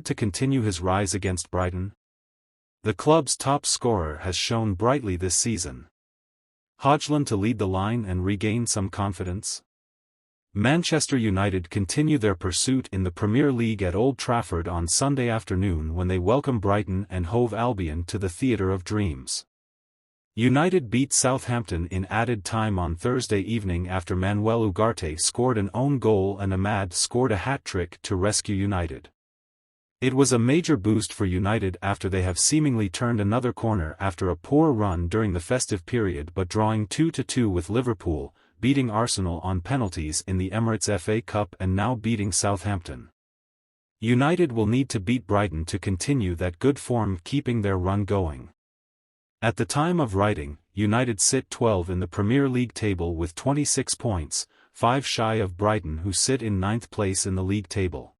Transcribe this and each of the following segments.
to continue his rise against Brighton? The club's top scorer has shone brightly this season. Højlund to lead the line and regain some confidence? Manchester United continue their pursuit in the Premier League at Old Trafford on Sunday afternoon when they welcome Brighton and Hove Albion to the Theatre of Dreams. United beat Southampton in added time on Thursday evening after Manuel Ugarte scored an own goal and Ahmad scored a hat-trick to rescue United. It was a major boost for United after they have seemingly turned another corner after a poor run during the festive period but drawing 2-2 with Liverpool, beating Arsenal on penalties in the Emirates FA Cup and now beating Southampton. United will need to beat Brighton to continue that good form, keeping their run going. At the time of writing, United sit 12 in the Premier League table with 26 points, 5 shy of Brighton who sit in 9th place in the league table.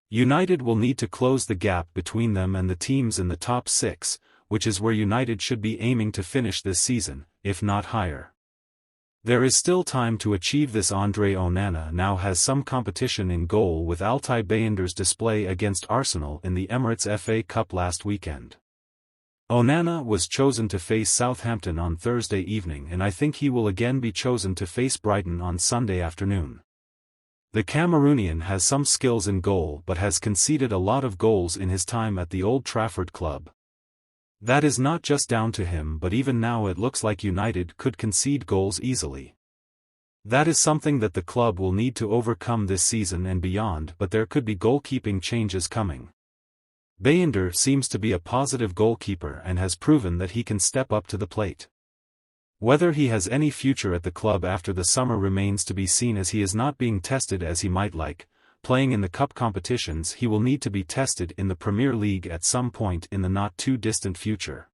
United will need to close the gap between them and the teams in the top 6, which is where United should be aiming to finish this season, if not higher. There is still time to achieve this. Andre Onana now has some competition in goal with Altay Bayınder's display against Arsenal in the Emirates FA Cup last weekend. Onana was chosen to face Southampton on Thursday evening and I think he will again be chosen to face Brighton on Sunday afternoon. The Cameroonian has some skills in goal but has conceded a lot of goals in his time at the Old Trafford club. That is not just down to him, but even now it looks like United could concede goals easily. That is something that the club will need to overcome this season and beyond, but there could be goalkeeping changes coming. Bayınder seems to be a positive goalkeeper and has proven that he can step up to the plate. Whether he has any future at the club after the summer remains to be seen, as he is not being tested as he might like. Playing in the cup competitions, he will need to be tested in the Premier League at some point in the not-too-distant future.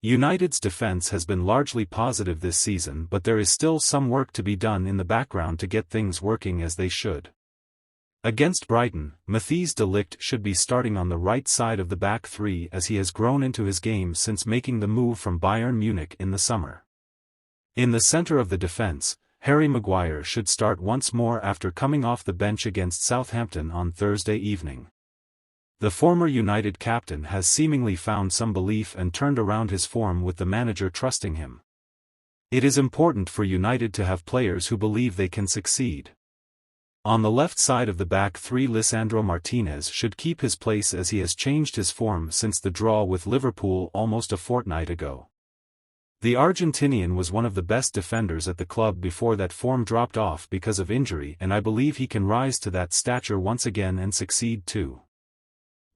United's defence has been largely positive this season, but there is still some work to be done in the background to get things working as they should. Against Brighton, Matthijs de Ligt should be starting on the right side of the back three as he has grown into his game since making the move from Bayern Munich in the summer. In the centre of the defence, Harry Maguire should start once more after coming off the bench against Southampton on Thursday evening. The former United captain has seemingly found some belief and turned around his form with the manager trusting him. It is important for United to have players who believe they can succeed. On the left side of the back three, Lisandro Martinez should keep his place as he has changed his form since the draw with Liverpool almost a fortnight ago. The Argentinian was one of the best defenders at the club before that form dropped off because of injury, and I believe he can rise to that stature once again and succeed too.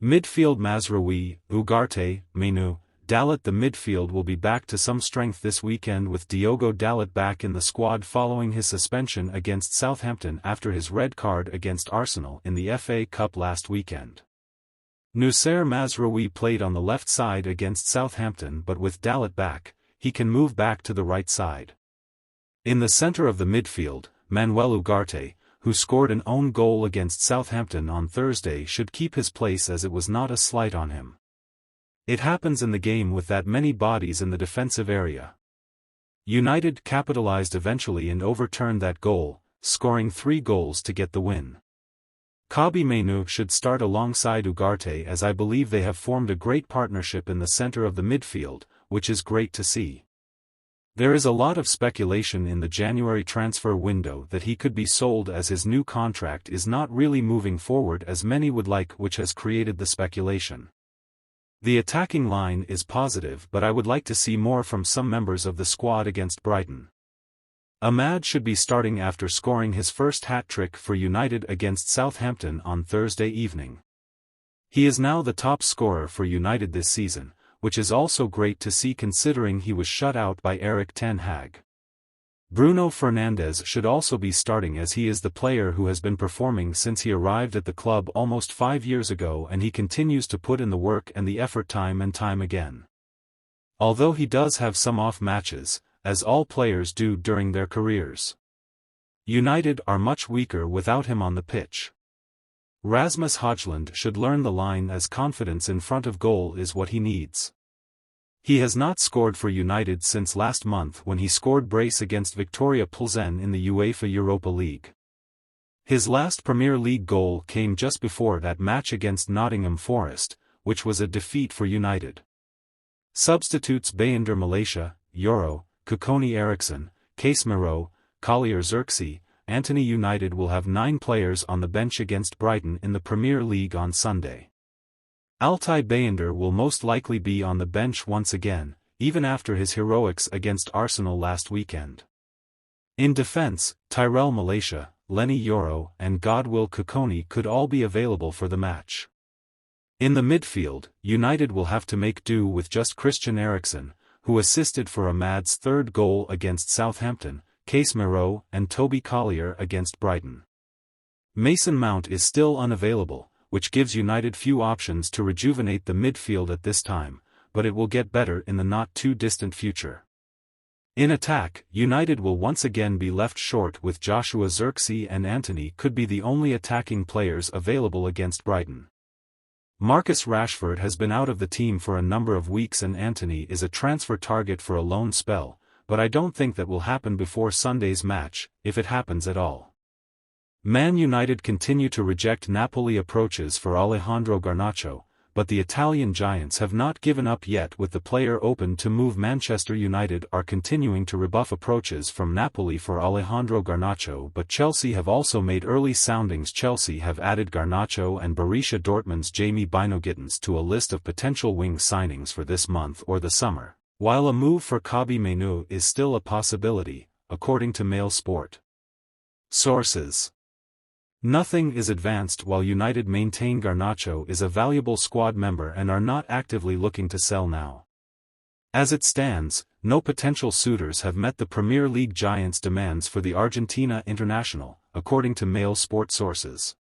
Midfield: Mazraoui, Ugarte, Mainoo, Dalot. The midfield will be back to some strength this weekend with Diogo Dalot back in the squad following his suspension against Southampton after his red card against Arsenal in the FA Cup last weekend. Noussair Mazraoui played on the left side against Southampton, but with Dalot back, he can move back to the right side. In the centre of the midfield, Manuel Ugarte, who scored an own goal against Southampton on Thursday, should keep his place as it was not a slight on him. It happens in the game with that many bodies in the defensive area. United capitalised eventually and overturned that goal, scoring 3 goals to get the win. Kobbie Mainoo should start alongside Ugarte as I believe they have formed a great partnership in the centre of the midfield, which is great to see. There is a lot of speculation in the January transfer window that he could be sold as his new contract is not really moving forward as many would like, which has created the speculation. The attacking line is positive, but I would like to see more from some members of the squad against Brighton. Ahmad should be starting after scoring his first hat-trick for United against Southampton on Thursday evening. He is now the top scorer for United this season, which is also great to see considering he was shut out by Erik ten Hag. Bruno Fernandes should also be starting as he is the player who has been performing since he arrived at the club almost 5 years ago, and he continues to put in the work and the effort time and time again. Although he does have some off matches, as all players do during their careers. United are much weaker without him on the pitch. Rasmus Højlund should learn the line as confidence in front of goal is what he needs. He has not scored for United since last month when he scored brace against Victoria Plzen in the UEFA Europa League. His last Premier League goal came just before that match against Nottingham Forest, which was a defeat for United. Substitutes Bayender Malaysia, Euro, Kukoni Eriksson, Casemiro, Collier Xerxes, Anthony. United will have 9 players on the bench against Brighton in the Premier League on Sunday. Altay Bayender will most likely be on the bench once again, even after his heroics against Arsenal last weekend. In defence, Tyrell Malaysia, Lenny Yoro and Godwill Kukoni could all be available for the match. In the midfield, United will have to make do with just Christian Eriksen, who assisted for Ahmad's third goal against Southampton, Casemiro and Toby Collier against Brighton. Mason Mount is still unavailable, which gives United few options to rejuvenate the midfield at this time, but it will get better in the not-too-distant future. In attack, United will once again be left short with Joshua Zirkzee and Antony could be the only attacking players available against Brighton. Marcus Rashford has been out of the team for a number of weeks and Antony is a transfer target for a loan spell, but I don't think that will happen before Sunday's match, if it happens at all. Man United continue to reject Napoli approaches for Alejandro Garnacho, but the Italian giants have not given up yet with the player open to move. Manchester United are continuing to rebuff approaches from Napoli for Alejandro Garnacho, but Chelsea have also made early soundings. Chelsea have added Garnacho and Borussia Dortmund's Jamie Bino-Gittens to a list of potential wing signings for this month or the summer, while a move for Kobbie Mainoo is still a possibility, according to Mail Sport. Sources: nothing is advanced while United maintain Garnacho is a valuable squad member and are not actively looking to sell now. As it stands, no potential suitors have met the Premier League giants' demands for the Argentina international, according to Mail Sport sources.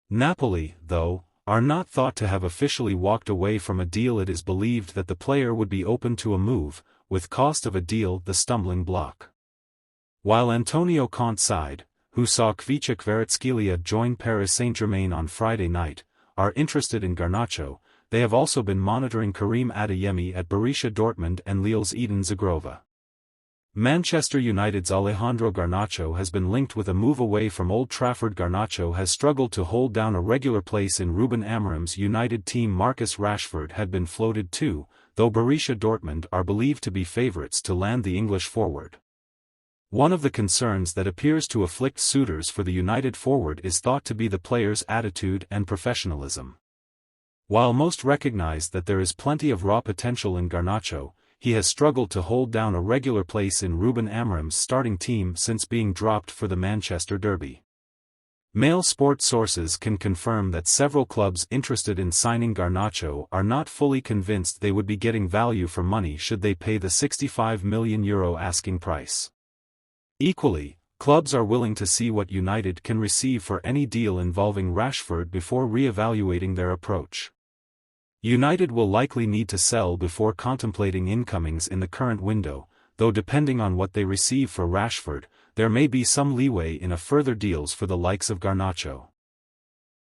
Napoli, though, are not thought to have officially walked away from a deal. It is believed that the player would be open to a move, with cost of a deal the stumbling block. While Antonio Conte's side, who saw Kvicha Kvaratskhelia join Paris Saint-Germain on Friday night, are interested in Garnacho, they have also been monitoring Karim Adeyemi at Borussia Dortmund and Lille's Eden Zagrova. Manchester United's Alejandro Garnacho has been linked with a move away from Old Trafford. Garnacho has struggled to hold down a regular place in Ruben Amorim's United team. Marcus Rashford had been floated too, though Borussia Dortmund are believed to be favourites to land the English forward. One of the concerns that appears to afflict suitors for the United forward is thought to be the player's attitude and professionalism. While most recognize that there is plenty of raw potential in Garnacho, he has struggled to hold down a regular place in Ruben Amorim's starting team since being dropped for the Manchester Derby. Mail Sport sources can confirm that several clubs interested in signing Garnacho are not fully convinced they would be getting value for money should they pay the €65 million asking price. Equally, clubs are willing to see what United can receive for any deal involving Rashford before re-evaluating their approach. United will likely need to sell before contemplating incomings in the current window, though depending on what they receive for Rashford, there may be some leeway in a further deals for the likes of Garnacho.